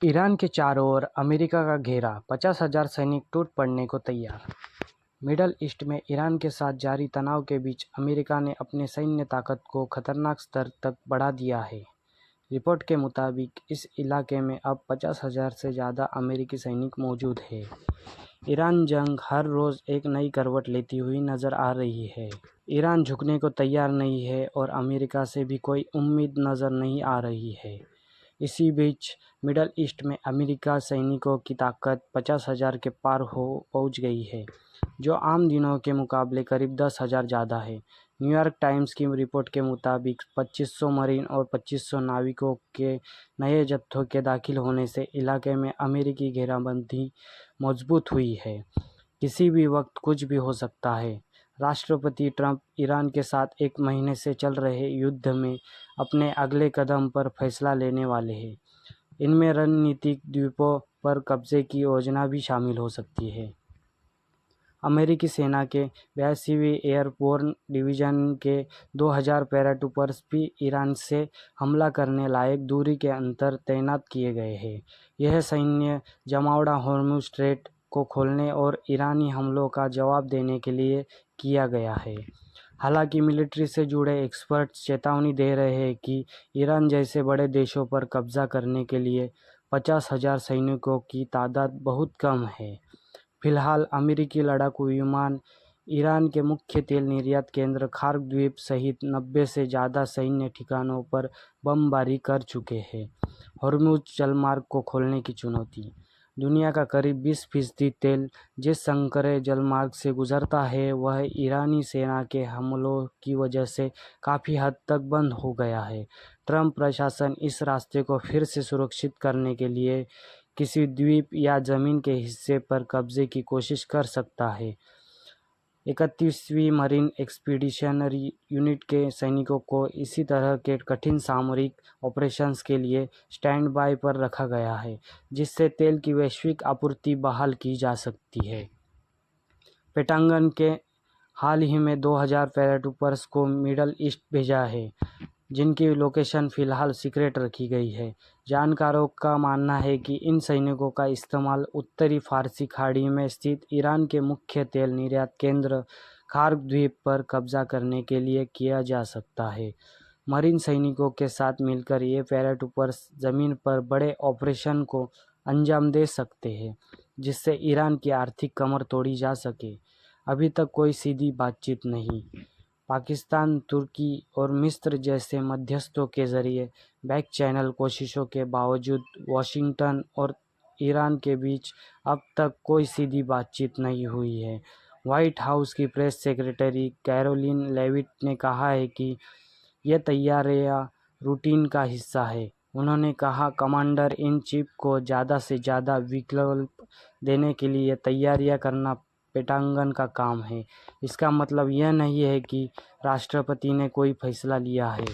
Iran के चारों ओर America का घेरा, 50,000 सैनिक टूट पड़ने को तैयार। मिडल ईस्ट में ईरान के साथ जारी तनाव के बीच अमेरिका ने अपने सैन्य ताकत को खतरनाक स्तर तक बढ़ा दिया है। रिपोर्ट के मुताबिक इस इलाके में अब 50,000 से ज़्यादा अमेरिकी सैनिक मौजूद हैं। ईरान जंग हर रोज़ एक नई करवट लेती हुई नज़र आ रही है। ईरान झुकने को तैयार नहीं है और अमेरिका से भी कोई उम्मीद नज़र नहीं आ रही है। इसी बीच मिडल ईस्ट में अमेरिका सैनिकों की ताकत 50,000 के पार पहुंच गई है, जो आम दिनों के मुकाबले करीब 10,000 ज़्यादा है। न्यूयॉर्क टाइम्स की रिपोर्ट के मुताबिक 2500 मरीन और 2500 नाविकों के नए जत्थों के दाखिल होने से इलाके में अमेरिकी घेराबंदी मजबूत हुई है। किसी भी वक्त कुछ भी हो सकता है। राष्ट्रपति ट्रंप ईरान के साथ एक महीने से चल रहे युद्ध में अपने अगले कदम पर फैसला लेने वाले हैं। इनमें रणनीतिक द्वीपों पर कब्जे की योजना भी शामिल हो सकती है। अमेरिकी सेना के 82वीं एयरबोर्न डिवीज़न के 2000 पैराट्रूपर्स भी ईरान से हमला करने लायक दूरी के अंतर तैनात किए गए हैं। यह सैन्य जमावड़ा हॉर्मुज़ स्ट्रेट को खोलने और ईरानी हमलों का जवाब देने के लिए किया गया है। हालांकि मिलिट्री से जुड़े एक्सपर्ट्स चेतावनी दे रहे हैं कि ईरान जैसे बड़े देशों पर कब्जा करने के लिए 50,000 सैनिकों की तादाद बहुत कम है। फिलहाल अमेरिकी लड़ाकू विमान ईरान के मुख्य तेल निर्यात केंद्र खार्क द्वीप सहित 90 से ज़्यादा सैन्य ठिकानों पर बमबारी कर चुके हैं। हॉर्मुज़ जलमार्ग को खोलने की चुनौती। दुनिया का करीब 20% तेल जिस संकरे जलमार्ग से गुजरता है, वह ईरानी सेना के हमलों की वजह से काफ़ी हद तक बंद हो गया है। ट्रंप प्रशासन इस रास्ते को फिर से सुरक्षित करने के लिए किसी द्वीप या ज़मीन के हिस्से पर कब्जे की कोशिश कर सकता है। 31वीं मरीन एक्सपीडिशनरी यूनिट के सैनिकों को इसी तरह के कठिन सामरिक ऑपरेशंस के लिए स्टैंड बाय पर रखा गया है, जिससे तेल की वैश्विक आपूर्ति बहाल की जा सकती है। पेंटागन के हाल ही में 2000 पैराट्रूपर्स को मिडल ईस्ट भेजा है, जिनकी लोकेशन फ़िलहाल सीक्रेट रखी गई है। जानकारों का मानना है कि इन सैनिकों का इस्तेमाल उत्तरी फ़ारसी खाड़ी में स्थित ईरान के मुख्य तेल निर्यात केंद्र खार्क द्वीप पर कब्जा करने के लिए किया जा सकता है। मरीन सैनिकों के साथ मिलकर ये पैराट्रूपर्स ज़मीन पर बड़े ऑपरेशन को अंजाम दे सकते हैं, जिससे ईरान की आर्थिक कमर तोड़ी जा सके। अभी तक कोई सीधी बातचीत नहीं। पाकिस्तान, तुर्की और मिस्र जैसे मध्यस्थों के ज़रिए बैक चैनल कोशिशों के बावजूद वाशिंगटन और ईरान के बीच अब तक कोई सीधी बातचीत नहीं हुई है। व्हाइट हाउस की प्रेस सेक्रेटरी कैरोलिन लेविट ने कहा है कि यह तैयारियां रूटीन का हिस्सा है। उन्होंने कहा, कमांडर इन चीफ को ज़्यादा से ज़्यादा विकल्प देने के लिए तैयारियां करना पेंटागन का काम है। इसका मतलब यह नहीं है कि राष्ट्रपति ने कोई फैसला लिया है।